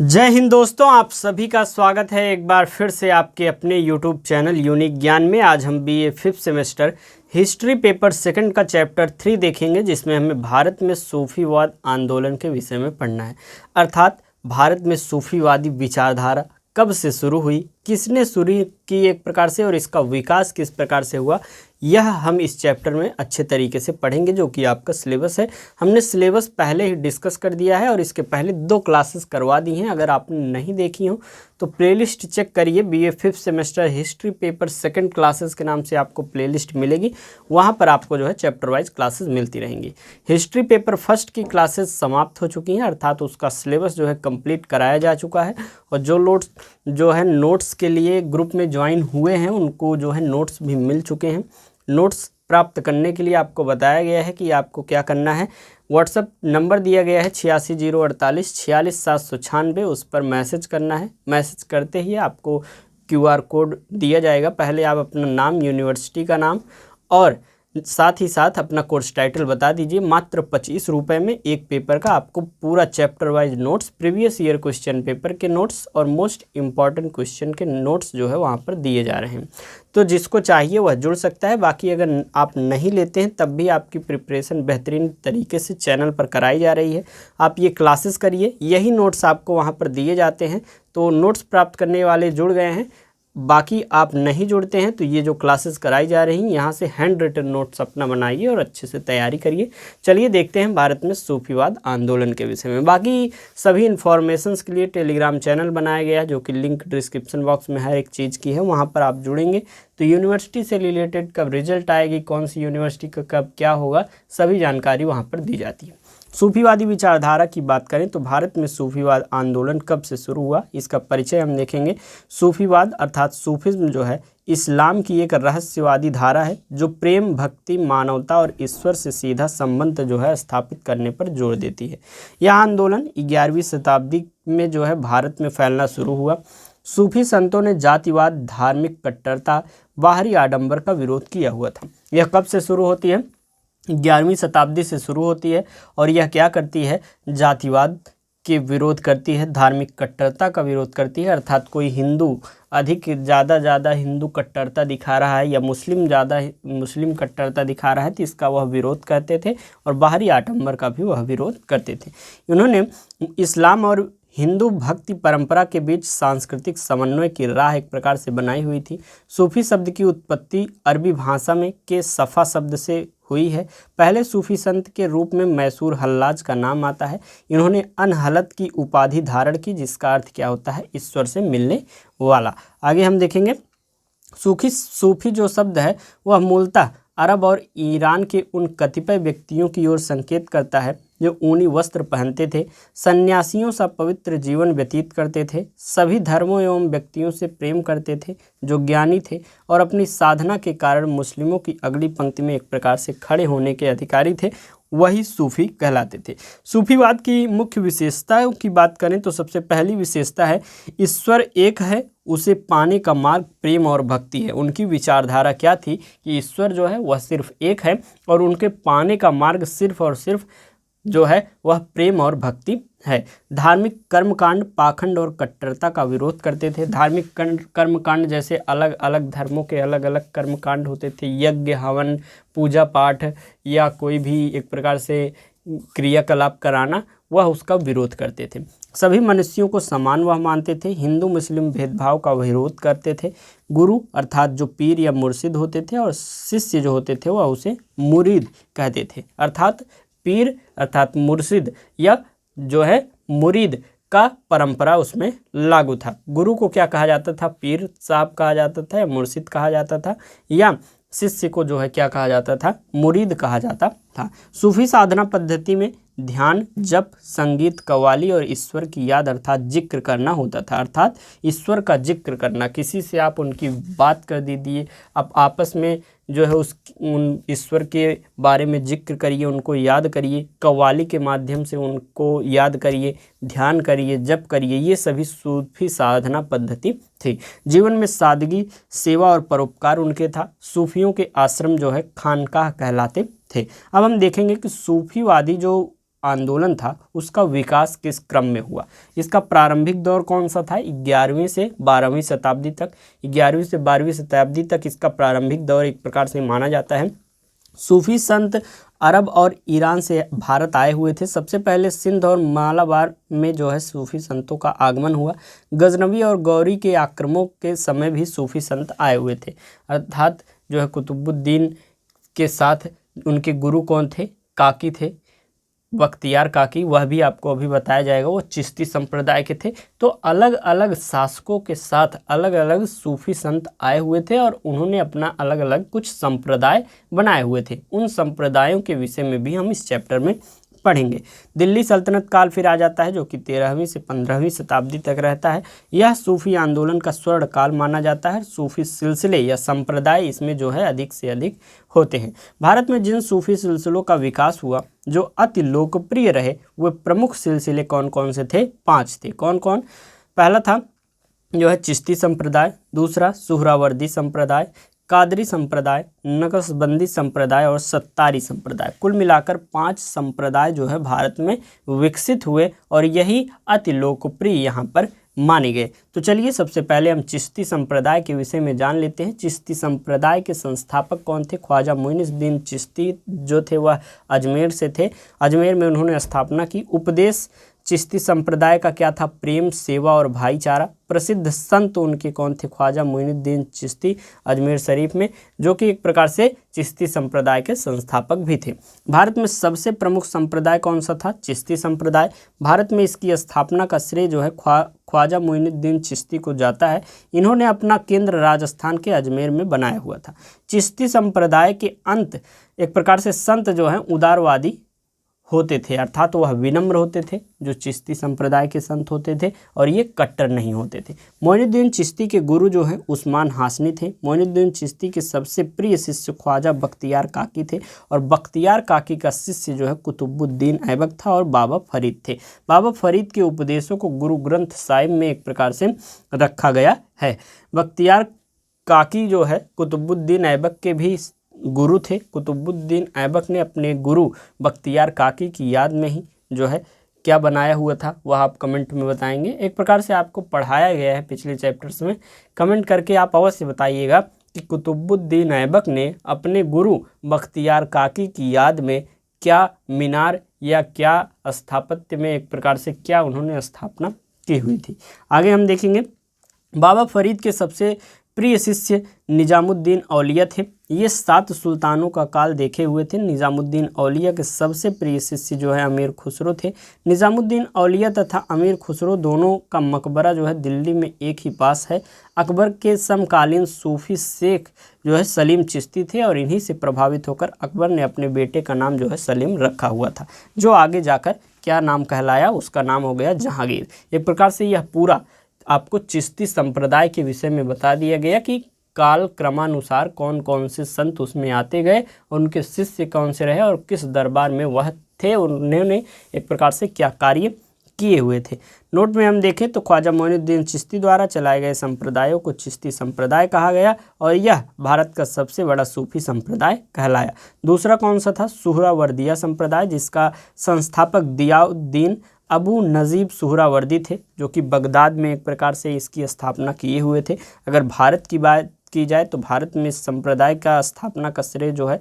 जय हिंद दोस्तों, आप सभी का स्वागत है एक बार फिर से आपके अपने YouTube चैनल यूनिक ज्ञान में। आज हम BA 5th semester history paper second का चैप्टर 3 देखेंगे, जिसमें हमें भारत में सूफीवाद आंदोलन के विषय में पढ़ना है। अर्थात भारत में सूफीवादी विचारधारा कब से शुरू हुई, किसने शुरू की एक प्रकार से, और इसका विकास किस प्रकार से हुआ, यह हम इस चैप्टर में अच्छे तरीके से पढ़ेंगे, जो कि आपका सिलेबस है। हमने सिलेबस पहले ही डिस्कस कर दिया है और इसके पहले 2 क्लासेस करवा दी हैं। अगर आपने नहीं देखी हो तो प्लेलिस्ट चेक करिए। BA 5th semester history paper second classes के नाम से आपको प्लेलिस्ट मिलेगी। वहाँ पर आपको जो है चैप्टर वाइज क्लासेस मिलती रहेंगी। हिस्ट्री पेपर फर्स्ट की क्लासेस समाप्त हो चुकी हैं, अर्थात उसका सिलेबस जो है कंप्लीट कराया जा चुका है। और जो है नोट्स के लिए ग्रुप में ज्वाइन हुए हैं, उनको जो है नोट्स भी मिल चुके हैं। नोट्स प्राप्त करने के लिए आपको बताया गया है कि आपको क्या करना है। व्हाट्सएप नंबर दिया गया है 8608 46 796, उस पर मैसेज करना है। मैसेज करते ही आपको QR कोड दिया जाएगा। पहले आप अपना नाम, यूनिवर्सिटी का नाम और साथ ही साथ अपना कोर्स टाइटल बता दीजिए। मात्र 25 रुपये में एक पेपर का आपको पूरा chapter wise notes, previous year question paper के नोट्स और मोस्ट इम्पॉर्टेंट क्वेश्चन के नोट्स जो है वहाँ पर दिए जा रहे हैं। तो जिसको चाहिए वह जुड़ सकता है। बाकी अगर आप नहीं लेते हैं तब भी आपकी प्रिपरेशन बेहतरीन तरीके से चैनल पर कराई जा रही है। आप ये क्लासेस करिए, यही नोट्स आपको वहाँ पर दिए जाते हैं। तो नोट्स प्राप्त करने वाले जुड़ गए हैं। बाकी आप नहीं जुड़ते हैं तो ये जो क्लासेस कराई जा रही हैं, यहाँ से हैंड रिटन नोट्स अपना बनाइए और अच्छे से तैयारी करिए। चलिए देखते हैं भारत में सूफीवाद आंदोलन के विषय में। बाकी सभी इन्फॉर्मेशंस के लिए टेलीग्राम चैनल बनाया गया है, जो कि लिंक डिस्क्रिप्शन बॉक्स में हर एक चीज़ की है। वहाँ पर आप जुड़ेंगे तो यूनिवर्सिटी से रिलेटेड कब रिजल्ट आएगी, कौन सी यूनिवर्सिटी का कब क्या होगा, सभी जानकारी वहाँ पर दी जाती है। सूफीवादी विचारधारा की बात करें तो भारत में सूफीवाद आंदोलन कब से शुरू हुआ, इसका परिचय हम देखेंगे। सूफीवाद अर्थात सूफिज्म जो है इस्लाम की एक रहस्यवादी धारा है, जो प्रेम, भक्ति, मानवता और ईश्वर से सीधा संबंध जो है स्थापित करने पर जोर देती है। यह आंदोलन 11वीं शताब्दी में जो है भारत में फैलना शुरू हुआ। सूफी संतों ने जातिवाद, धार्मिक कट्टरता, बाहरी आडंबर का विरोध किया हुआ था। यह कब से शुरू होती है? 11वीं शताब्दी से शुरू होती है और यह क्या करती है? जातिवाद के विरोध करती है, धार्मिक कट्टरता का विरोध करती है। अर्थात कोई हिंदू ज़्यादा हिंदू कट्टरता दिखा रहा है या मुस्लिम कट्टरता दिखा रहा है तो इसका वह विरोध करते थे, और बाहरी आडंबर का भी वह विरोध करते थे। उन्होंने इस्लाम और हिंदू भक्ति परंपरा के बीच सांस्कृतिक समन्वय की राह एक प्रकार से बनाई हुई थी। सूफी शब्द की उत्पत्ति अरबी भाषा में के सफ़ा शब्द से हुई है। पहले सूफी संत के रूप में मैसूर हल्लाज का नाम आता है। इन्होंने अनहलत की उपाधि धारण की, जिसका अर्थ क्या होता है? ईश्वर से मिलने वाला। आगे हम देखेंगे सूफी जो शब्द है वह मूलतः अरब और ईरान के उन कतिपय व्यक्तियों की ओर संकेत करता है जो ऊनी वस्त्र पहनते थे, सन्यासियों सा पवित्र जीवन व्यतीत करते थे, सभी धर्मों एवं व्यक्तियों से प्रेम करते थे, जो ज्ञानी थे और अपनी साधना के कारण मुस्लिमों की अगली पंक्ति में एक प्रकार से खड़े होने के अधिकारी थे, वही सूफी कहलाते थे। सूफीवाद की मुख्य विशेषताओं की बात करें तो सबसे पहली विशेषता है ईश्वर एक है, उसे पाने का मार्ग प्रेम और भक्ति है। उनकी विचारधारा क्या थी कि ईश्वर जो है वह सिर्फ एक है और उनके पाने का मार्ग सिर्फ और सिर्फ जो है वह प्रेम और भक्ति है। धार्मिक कर्मकांड, पाखंड और कट्टरता का विरोध करते थे। धार्मिक कर्मकांड जैसे अलग अलग धर्मों के अलग अलग कर्मकांड होते थे, यज्ञ, हवन, पूजा पाठ या कोई भी एक प्रकार से क्रियाकलाप कराना, वह उसका विरोध करते थे। सभी मनुष्यों को समान वह मानते थे। हिंदू मुस्लिम भेदभाव का विरोध करते थे। गुरु अर्थात जो पीर या मुर्शिद होते थे और शिष्य जो होते थे वह उसे मुरीद कहते थे। अर्थात पीर अर्थात मुर्शिद या जो है मुरीद का परंपरा उसमें लागू था। गुरु को क्या कहा जाता था? पीर साहब कहा जाता था या मुर्शिद कहा जाता था, या शिष्य को जो है क्या कहा जाता था? मुरीद कहा जाता था। सूफी साधना पद्धति में ध्यान, जप, संगीत, कव्वाली और ईश्वर की याद अर्थात जिक्र करना होता था। अर्थात ईश्वर का जिक्र करना, किसी से आप उनकी बात कर दीजिए, आप आपस में जो है उन ईश्वर के बारे में जिक्र करिए, उनको याद करिए, कव्वाली के माध्यम से उनको याद करिए, ध्यान करिए, जप करिए। ये सभी सूफी साधना पद्धति थी। जीवन में सादगी, सेवा और परोपकार उनके था। सूफियों के आश्रम जो है खानकाह कहलाते थे। अब हम देखेंगे कि सूफीवादी जो आंदोलन था उसका विकास किस क्रम में हुआ। इसका प्रारंभिक दौर कौन सा था, 11वीं से 12वीं शताब्दी तक। 11वीं से 12वीं शताब्दी तक इसका प्रारंभिक दौर एक प्रकार से माना जाता है। सूफी संत अरब और ईरान से भारत आए हुए थे। सबसे पहले सिंध और मालाबार में जो है सूफी संतों का आगमन हुआ। गजनवी और गौरी के आक्रमणों के समय भी सूफी संत आए हुए थे, अर्थात जो है कुतुबुद्दीन के साथ उनके गुरु कौन थे, काकी थे, बख्तियार काकी, वह भी आपको अभी बताया जाएगा, वो चिश्ती संप्रदाय के थे। तो अलग अलग शासकों के साथ अलग अलग सूफी संत आए हुए थे और उन्होंने अपना अलग अलग कुछ संप्रदाय बनाए हुए थे। उन संप्रदायों के विषय में भी हम इस चैप्टर में पढ़ेंगे। दिल्ली सल्तनत काल फिर आ जाता है, जो कि 13वीं से 15वीं शताब्दी तक रहता है। यह सूफी आंदोलन का स्वर्ण काल माना जाता है। सूफी सिलसिले या संप्रदाय इसमें जो है अधिक से अधिक होते हैं। भारत में जिन सूफी सिलसिलों का विकास हुआ जो अति लोकप्रिय रहे, वे प्रमुख सिलसिले कौन कौन से थे, 5 थे। कौन कौन? पहला था जो है चिश्ती संप्रदाय, दूसरा सुहरावर्दी संप्रदाय, कादरी संप्रदाय, नक्शबंदी संप्रदाय और सत्तारी संप्रदाय। कुल मिलाकर 5 संप्रदाय जो है भारत में विकसित हुए और यही अति लोकप्रिय यहाँ पर माने गए। तो चलिए सबसे पहले हम चिश्ती संप्रदाय के विषय में जान लेते हैं। चिश्ती संप्रदाय के संस्थापक कौन थे? ख्वाजा मोइनुद्दीन चिश्ती जो थे वह अजमेर से थे। अजमेर में उन्होंने स्थापना की। उपदेश चिश्ती संप्रदाय का क्या था? प्रेम, सेवा और भाईचारा। प्रसिद्ध संत उनके कौन थे? ख्वाजा मोइनुद्दीन चिश्ती अजमेर शरीफ में, जो कि एक प्रकार से चिश्ती संप्रदाय के संस्थापक भी थे। भारत में सबसे प्रमुख संप्रदाय कौन सा था? चिश्ती संप्रदाय। भारत में इसकी स्थापना का श्रेय जो है ख्वाजा मोइनुद्दीन चिश्ती को जाता है। इन्होंने अपना केंद्र राजस्थान के अजमेर में बनाया हुआ था। चिश्ती संप्रदाय के अंत एक प्रकार से संत जो हैं उदारवादी होते थे, अर्थात वह विनम्र होते थे जो चिश्ती संप्रदाय के संत होते थे, और ये कट्टर नहीं होते थे। मोइनुद्दीन चिश्ती के गुरु जो हैं उस्मान हाशमी थे। मोइनुद्दीन चिश्ती के सबसे प्रिय शिष्य ख्वाजा बख्तियार काकी थे और बख्तियार काकी का शिष्य जो है कुतुबुद्दीन ऐबक था और बाबा फरीद थे। बाबा फरीद के उपदेशों को गुरु ग्रंथ साहिब में एक प्रकार से रखा गया है। बख्तियार काकी जो है कुतुबुद्दीन ऐबक के भी गुरु थे। कुतुबुद्दीन ऐबक ने अपने गुरु बख्तियार काकी की याद में ही जो है क्या बनाया हुआ था वह आप कमेंट में बताएंगे। एक प्रकार से आपको पढ़ाया गया है पिछले चैप्टर्स में, कमेंट करके आप अवश्य बताइएगा कि कुतुबुद्दीन ऐबक ने अपने गुरु बख्तियार काकी की याद में क्या मीनार या क्या स्थापत्य में एक प्रकार से क्या उन्होंने स्थापना की हुई थी। आगे हम देखेंगे। बाबा फरीद के सबसे प्रिय शिष्य निजामुद्दीन औलिया थे। ये 7 सुल्तानों का काल देखे हुए थे। निजामुद्दीन औलिया के सबसे प्रिय शिष्य जो है अमीर खुसरो थे। निजामुद्दीन औलिया तथा अमीर खुसरो दोनों का मकबरा जो है दिल्ली में एक ही पास है। अकबर के समकालीन सूफी शेख जो है सलीम चिश्ती थे और इन्हीं से प्रभावित होकर अकबर ने अपने बेटे का नाम जो है सलीम रखा हुआ था, जो आगे जाकर क्या नाम कहलाया, उसका नाम हो गया जहांगीर। एक प्रकार से यह पूरा आपको चिश्ती संप्रदाय के विषय में बता दिया गया कि काल क्रमानुसार कौन कौन से संत उसमें आते गए और उनके शिष्य कौन से रहे और किस दरबार में वह थे, उन्होंने एक प्रकार से क्या कार्य किए हुए थे। नोट में हम देखें तो ख्वाजा मोइनुद्दीन चिश्ती द्वारा चलाए गए संप्रदायों को चिश्ती संप्रदाय कहा गया और यह भारत का सबसे बड़ा सूफी संप्रदाय कहलाया। दूसरा कौन सा था? सुहरावर्दिया संप्रदाय, जिसका संस्थापक दियाउद्दीन अबू नजीब सुहरावर्दी थे, जो कि बगदाद में एक प्रकार से इसकी स्थापना किए हुए थे। अगर भारत की बात की जाए तो भारत में इस संप्रदाय का स्थापना का श्रेय जो है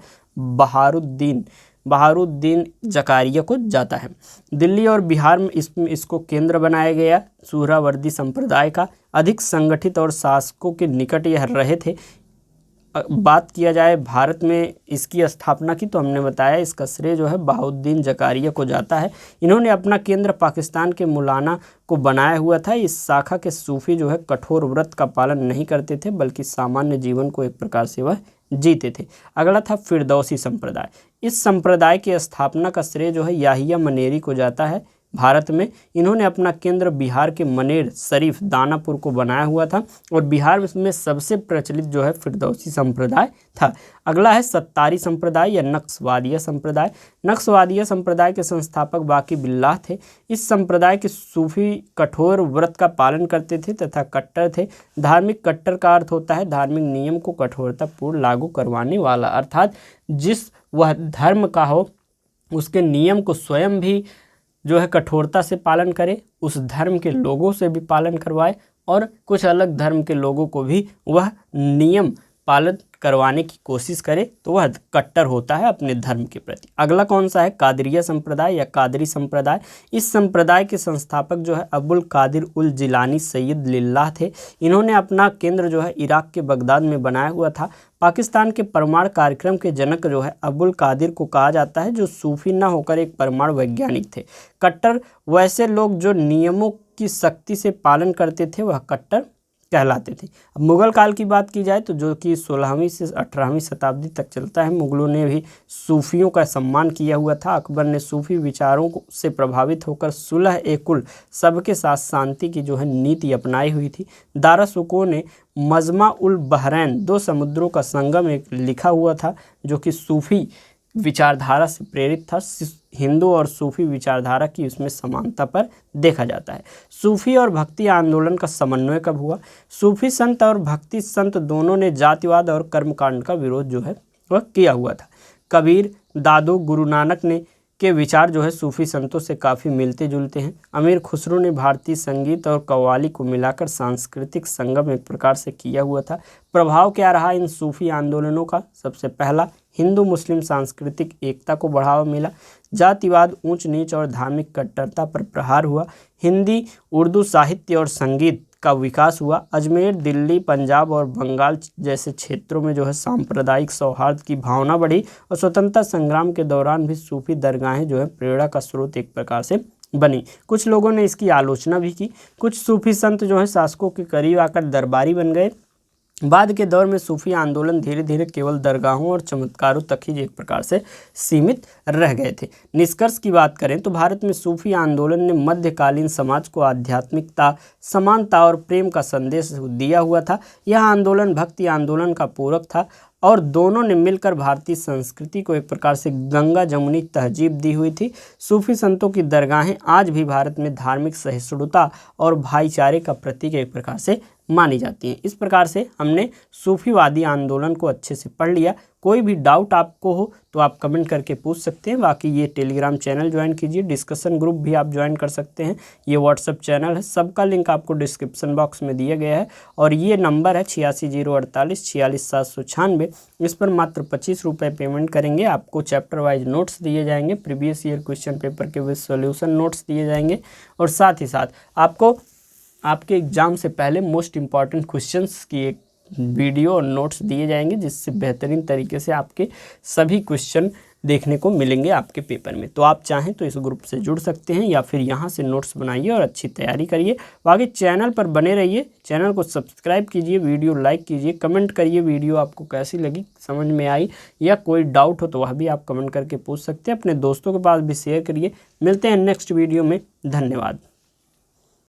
बहारुद्दीन जकारिया को जाता है। दिल्ली और बिहार में इसको केंद्र बनाया गया। सुहरावर्दी संप्रदाय का अधिक संगठित और शासकों के निकट यह रहे थे। बात किया जाए भारत में इसकी स्थापना की तो हमने बताया इसका श्रेय जो है बहाउद्दीन जकारिया को जाता है। इन्होंने अपना केंद्र पाकिस्तान के मुलाना को बनाया हुआ था। इस शाखा के सूफी जो है कठोर व्रत का पालन नहीं करते थे, बल्कि सामान्य जीवन को एक प्रकार से वह जीते थे। अगला था फिरदौसी संप्रदाय। इस संप्रदाय की स्थापना का श्रेय जो है याहिया मनेरी को जाता है। भारत में इन्होंने अपना केंद्र बिहार के मनेर शरीफ दानापुर को बनाया हुआ था और बिहार में सबसे प्रचलित जो है फिरदौसी संप्रदाय था। अगला है सत्तारी संप्रदाय या नक्शवादिया संप्रदाय। नक्शवादिया संप्रदाय के संस्थापक बाकी बिल्लाह थे। इस संप्रदाय के सूफी कठोर व्रत का पालन करते थे तथा कट्टर थे। धार्मिक कट्टर का अर्थ होता है धार्मिक नियम को कठोरतापूर्ण लागू करवाने वाला, अर्थात जिस वह धर्म का हो उसके नियम को स्वयं भी जो है कठोरता से पालन करे, उस धर्म के लोगों से भी पालन करवाए और कुछ अलग धर्म के लोगों को भी वह नियम पालन करवाने की कोशिश करे, तो वह कट्टर होता है अपने धर्म के प्रति। अगला कौन सा है? कादरिया संप्रदाय या कादरी संप्रदाय। इस संप्रदाय के संस्थापक जो है अबुल कादिर उल जिलानी सैयद लिल्लाह थे। इन्होंने अपना केंद्र जो है इराक के बगदाद में बनाया हुआ था। पाकिस्तान के परमाणु कार्यक्रम के जनक जो है अबुल कादिर को कहा जाता है, जो सूफी न होकर एक परमाणु वैज्ञानिक थे। कट्टर वैसे लोग जो नियमों की सख्ती से पालन करते थे, वह कट्टर कहलाते थे। अब मुगल काल की बात की जाए तो जो कि 16वीं से 18वीं शताब्दी तक चलता है, मुगलों ने भी सूफियों का सम्मान किया हुआ था। अकबर ने सूफी विचारों से प्रभावित होकर सुलह ए कुल, सबके साथ शांति की जो है नीति अपनाई हुई थी। दारा सुकों ने मजमा उल बहरैन, दो समुद्रों का संगम, एक लिखा हुआ था जो कि सूफी विचारधारा से प्रेरित था। हिंदू और सूफी विचारधारा की उसमें समानता पर देखा जाता है। सूफी और भक्ति आंदोलन का समन्वय कब हुआ? सूफी संत और भक्ति संत दोनों ने जातिवाद और कर्मकांड का विरोध जो है वह किया हुआ था। कबीर, दादू, गुरु नानक ने के विचार जो है सूफी संतों से काफ़ी मिलते जुलते हैं। अमीर खुसरो ने भारतीय संगीत और कव्वाली को मिलाकर सांस्कृतिक संगम एक प्रकार से किया हुआ था। प्रभाव क्या रहा इन सूफी आंदोलनों का? सबसे पहला, हिंदू मुस्लिम सांस्कृतिक एकता को बढ़ावा मिला। जातिवाद, ऊंच नीच और धार्मिक कट्टरता पर प्रहार हुआ। हिंदी उर्दू साहित्य और संगीत का विकास हुआ। अजमेर, दिल्ली, पंजाब और बंगाल जैसे क्षेत्रों में जो है सांप्रदायिक सौहार्द की भावना बढ़ी और स्वतंत्रता संग्राम के दौरान भी सूफी दरगाहें जो है प्रेरणा का स्रोत एक प्रकार से बनी। कुछ लोगों ने इसकी आलोचना भी की। कुछ सूफी संत जो है शासकों के करीब आकर दरबारी बन गए। बाद के दौर में सूफी आंदोलन धीरे धीरे केवल दरगाहों और चमत्कारों तक ही एक प्रकार से सीमित रह गए थे। निष्कर्ष की बात करें तो भारत में सूफी आंदोलन ने मध्यकालीन समाज को आध्यात्मिकता, समानता और प्रेम का संदेश दिया हुआ था। यह आंदोलन भक्ति आंदोलन का पूरक था और दोनों ने मिलकर भारतीय संस्कृति को एक प्रकार से गंगा जमुनी तहजीब दी हुई थी। सूफी संतों की दरगाहें आज भी भारत में धार्मिक सहिष्णुता और भाईचारे का प्रतीक एक प्रकार से मानी जाती हैं। इस प्रकार से हमने सूफीवादी आंदोलन को अच्छे से पढ़ लिया। कोई भी डाउट आपको हो तो आप कमेंट करके पूछ सकते हैं। बाकी ये टेलीग्राम चैनल ज्वाइन कीजिए, डिस्कशन ग्रुप भी आप ज्वाइन कर सकते हैं। ये व्हाट्सएप चैनल है, सबका लिंक आपको डिस्क्रिप्शन बॉक्स में दिया गया है। और ये नंबर है 8608 46 796। इस पर मात्र 25 रुपये पेमेंट करेंगे, आपको चैप्टर वाइज नोट्स दिए जाएंगे, प्रीवियस ईयर क्वेश्चन पेपर के विद सॉल्यूशन नोट्स दिए जाएंगे और साथ ही साथ आपको आपके एग्ज़ाम से पहले मोस्ट इम्पॉर्टेंट क्वेश्चंस की एक वीडियो और नोट्स दिए जाएंगे, जिससे बेहतरीन तरीके से आपके सभी क्वेश्चन देखने को मिलेंगे आपके पेपर में। तो आप चाहें तो इस ग्रुप से जुड़ सकते हैं या फिर यहाँ से नोट्स बनाइए और अच्छी तैयारी करिए। बाकी चैनल पर बने रहिए, चैनल को सब्सक्राइब कीजिए, वीडियो लाइक कीजिए, कमेंट करिए वीडियो आपको कैसी लगी, समझ में आई या कोई डाउट हो तो वह भी आप कमेंट करके पूछ सकते हैं। अपने दोस्तों के पास भी शेयर करिए। मिलते हैं नेक्स्ट वीडियो में, धन्यवाद।